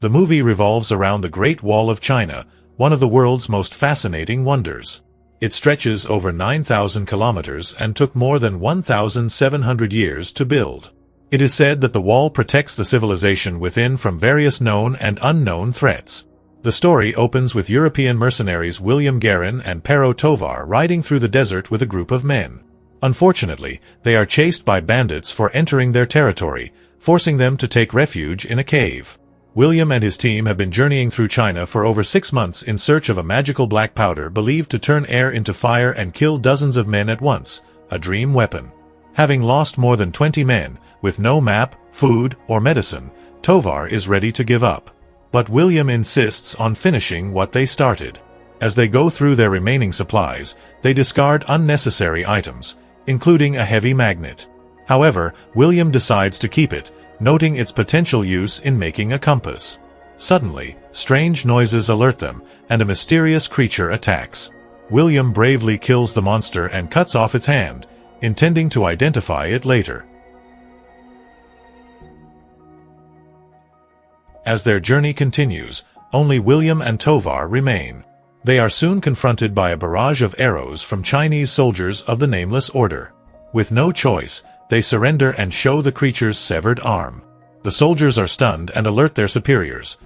The movie revolves around the Great Wall of China, one of the world's most fascinating wonders. It stretches over 9,000 kilometers and took more than 1,700 years to build. It is said that the wall protects the civilization within from various known and unknown threats. The story opens with European mercenaries William Guerin and Pero Tovar riding through the desert with a group of men. Unfortunately, they are chased by bandits for entering their territory, forcing them to take refuge in a cave. William and his team have been journeying through China for over 6 months in search of a magical black powder believed to turn air into fire and kill dozens of men at once, a dream weapon. Having lost more than 20 men, with no map, food, or medicine, Tovar is ready to give up. But William insists on finishing what they started. As they go through their remaining supplies, they discard unnecessary items, including a heavy magnet. However, William decides to keep it, noting its potential use in making a compass. Suddenly, strange noises alert them, and a mysterious creature attacks. William bravely kills the monster and cuts off its hand, intending to identify it later. As their journey continues, only William and Tovar remain. They are soon confronted by a barrage of arrows from Chinese soldiers of the Nameless Order. With no choice, they surrender and show the creature's severed arm. The soldiers are stunned and alert their superiors,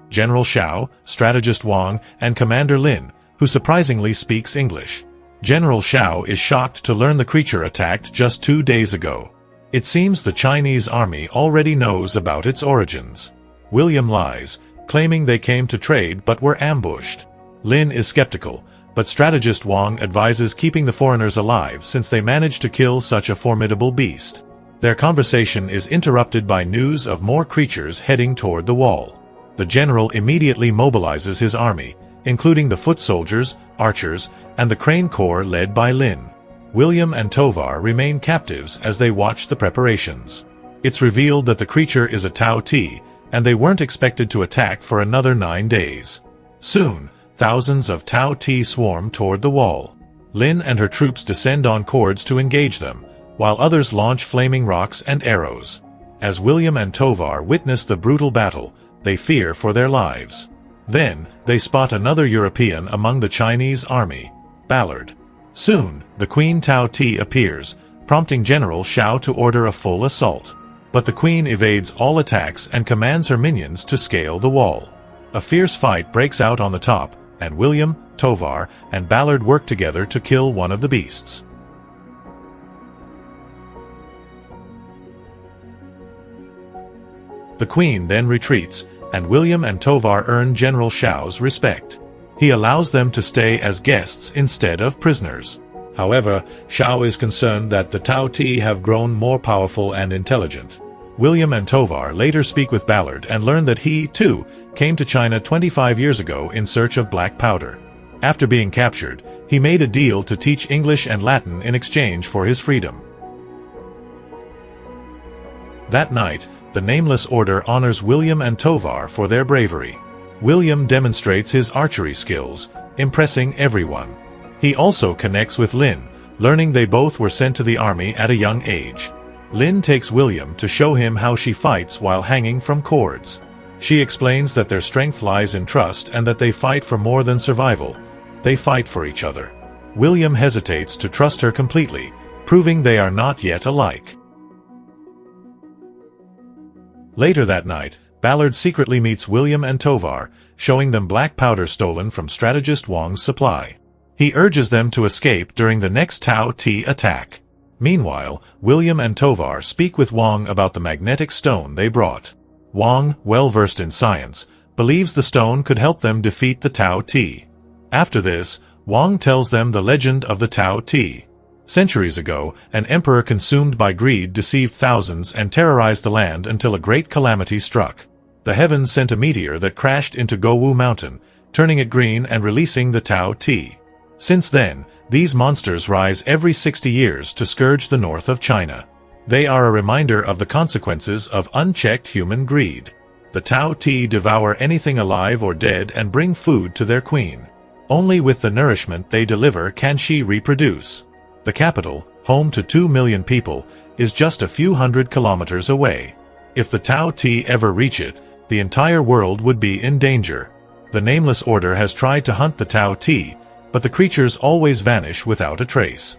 General Xiao, Strategist Wang, and Commander Lin, who surprisingly speaks English. General Xiao is shocked to learn the creature attacked just 2 days ago. It seems the Chinese army already knows about its origins. William lies, claiming they came to trade but were ambushed. Lin is skeptical, but strategist Wang advises keeping the foreigners alive since they managed to kill such a formidable beast. Their conversation is interrupted by news of more creatures heading toward the wall. The general immediately mobilizes his army, including the foot soldiers, archers, and the Crane Corps led by Lin. William and Tovar remain captives as they watch the preparations. It's revealed that the creature is a Tao Tei, and they weren't expected to attack for another 9 days. Soon, thousands of Tao Tei swarm toward the wall. Lin and her troops descend on cords to engage them, while others launch flaming rocks and arrows. As William and Tovar witness the brutal battle, they fear for their lives. Then, they spot another European among the Chinese army, Ballard. Soon, the Queen Tao Tei appears, prompting General Xiao to order a full assault. But the Queen evades all attacks and commands her minions to scale the wall. A fierce fight breaks out on the top, and William, Tovar, and Ballard work together to kill one of the beasts. The Queen then retreats, and William and Tovar earn General Xiao's respect. He allows them to stay as guests instead of prisoners. However, Xiao is concerned that the Tao Tei have grown more powerful and intelligent. William and Tovar later speak with Ballard and learn that he, too, came to China 25 years ago in search of black powder. After being captured, he made a deal to teach English and Latin in exchange for his freedom. That night, the Nameless Order honors William and Tovar for their bravery. William demonstrates his archery skills, impressing everyone. He also connects with Lin, learning they both were sent to the army at a young age. Lin takes William to show him how she fights while hanging from cords. She explains that their strength lies in trust and that they fight for more than survival. They fight for each other. William hesitates to trust her completely, proving they are not yet alike. Later that night, Ballard secretly meets William and Tovar, showing them black powder stolen from strategist Wang's supply. He urges them to escape during the next Tao Tei attack. Meanwhile, William and Tovar speak with Wang about the magnetic stone they brought. Wang, well-versed in science, believes the stone could help them defeat the Tao Tei. After this, Wang tells them the legend of the Tao Tei. Centuries ago, an emperor consumed by greed deceived thousands and terrorized the land until a great calamity struck. The heavens sent a meteor that crashed into Gowu Mountain, turning it green and releasing the Tao Tei. Since then, these monsters rise every 60 years to scourge the north of China. They are a reminder of the consequences of unchecked human greed. The Tao Tei devour anything alive or dead and bring food to their queen. Only with the nourishment they deliver can she reproduce. The capital, home to 2 million people, is just a few hundred kilometers away. If the Tao Tei ever reach it, the entire world would be in danger. The Nameless Order has tried to hunt the Tao Tei, but the creatures always vanish without a trace.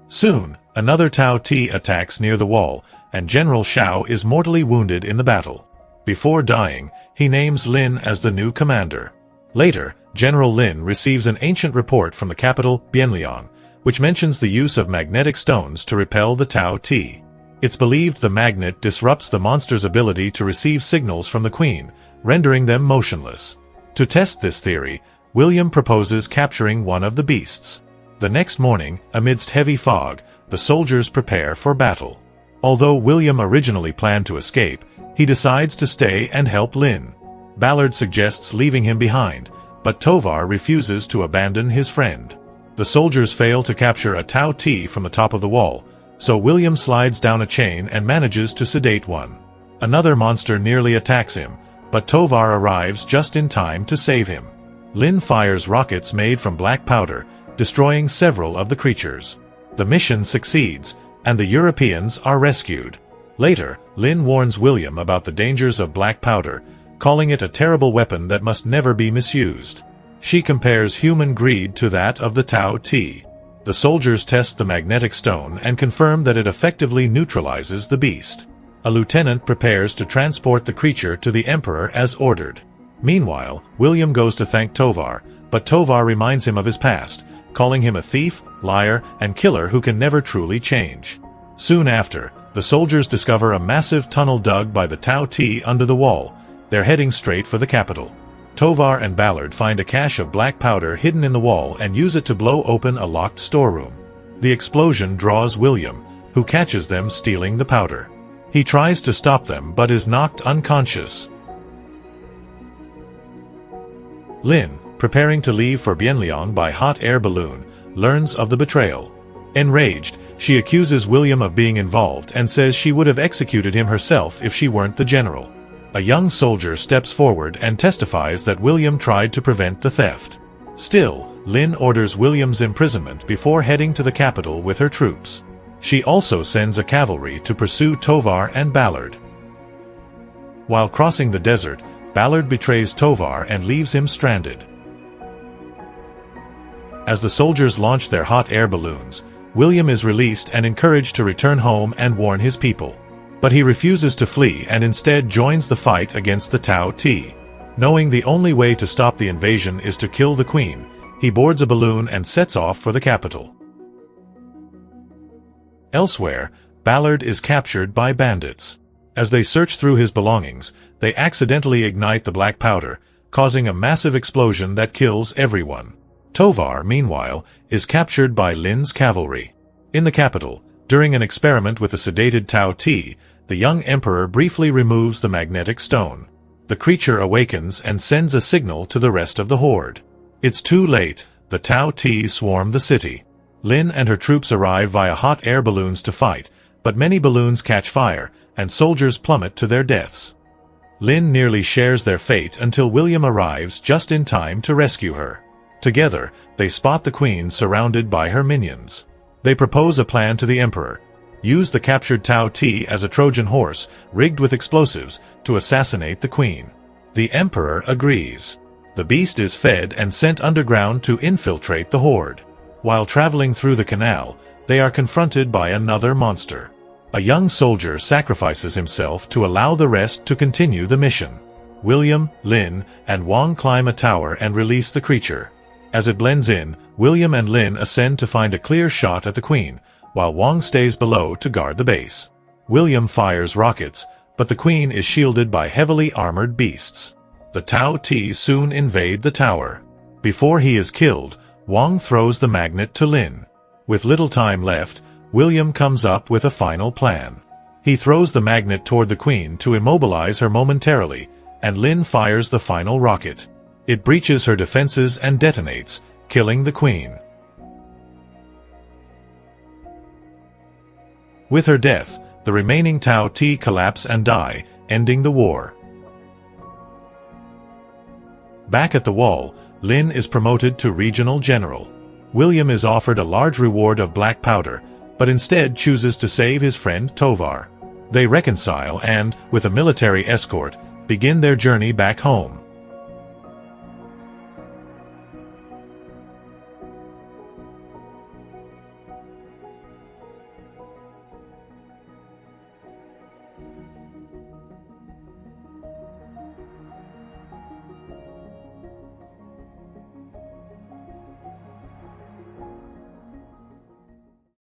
Soon, another Tao Tei attacks near the wall, and General Shao is mortally wounded in the battle. Before dying, he names Lin as the new commander. Later, General Lin receives an ancient report from the capital, Bianliang, which mentions the use of magnetic stones to repel the Tao Tei. It's believed the magnet disrupts the monster's ability to receive signals from the Queen, rendering them motionless. To test this theory, William proposes capturing one of the beasts. The next morning, amidst heavy fog, the soldiers prepare for battle. Although William originally planned to escape, he decides to stay and help Lin. Ballard suggests leaving him behind, but Tovar refuses to abandon his friend. The soldiers fail to capture a Tao Tei from the top of the wall, so William slides down a chain and manages to sedate one. Another monster nearly attacks him, but Tovar arrives just in time to save him. Lin fires rockets made from black powder, destroying several of the creatures. The mission succeeds, and the Europeans are rescued. Later, Lin warns William about the dangers of black powder, calling it a terrible weapon that must never be misused. She compares human greed to that of the Tao Tei. The soldiers test the magnetic stone and confirm that it effectively neutralizes the beast. A lieutenant prepares to transport the creature to the Emperor as ordered. Meanwhile, William goes to thank Tovar, but Tovar reminds him of his past, calling him a thief, liar, and killer who can never truly change. Soon after, the soldiers discover a massive tunnel dug by the Tao Tei under the wall. They're heading straight for the capital. Tovar and Ballard find a cache of black powder hidden in the wall and use it to blow open a locked storeroom. The explosion draws William, who catches them stealing the powder. He tries to stop them but is knocked unconscious. Lin, preparing to leave for Bianliang by hot air balloon, learns of the betrayal. Enraged, she accuses William of being involved and says she would have executed him herself if she weren't the general. A young soldier steps forward and testifies that William tried to prevent the theft. Still, Lin orders William's imprisonment before heading to the capital with her troops. She also sends a cavalry to pursue Tovar and Ballard. While crossing the desert, Ballard betrays Tovar and leaves him stranded. As the soldiers launch their hot air balloons, William is released and encouraged to return home and warn his people. But he refuses to flee and instead joins the fight against the Tao Tei. Knowing the only way to stop the invasion is to kill the Queen, he boards a balloon and sets off for the capital. Elsewhere, Ballard is captured by bandits. As they search through his belongings, they accidentally ignite the black powder, causing a massive explosion that kills everyone. Tovar, meanwhile, is captured by Lin's cavalry. In the capital, during an experiment with the sedated Tao Tei, the young emperor briefly removes the magnetic stone. The creature awakens and sends a signal to the rest of the horde. It's too late, the Tao Tei swarm the city. Lin and her troops arrive via hot air balloons to fight, but many balloons catch fire, and soldiers plummet to their deaths. Lin nearly shares their fate until William arrives just in time to rescue her. Together, they spot the Queen surrounded by her minions. They propose a plan to the Emperor. Use the captured Tao Tei as a Trojan horse, rigged with explosives, to assassinate the Queen. The Emperor agrees. The beast is fed and sent underground to infiltrate the horde. While traveling through the canal, they are confronted by another monster. A young soldier sacrifices himself to allow the rest to continue the mission. William, Lin, and Wang climb a tower and release the creature. As it blends in, William and Lin ascend to find a clear shot at the Queen, while Wang stays below to guard the base. William fires rockets, but the Queen is shielded by heavily armored beasts. The Tao Tei soon invade the tower. Before he is killed, Wang throws the magnet to Lin. With little time left, William comes up with a final plan. He throws the magnet toward the Queen to immobilize her momentarily, and Lin fires the final rocket. It breaches her defenses and detonates, killing the Queen. With her death, the remaining Tao Tei collapse and die, ending the war. Back at the wall, Lin is promoted to regional general. William is offered a large reward of black powder, but instead chooses to save his friend Tovar. They reconcile and, with a military escort, begin their journey back home.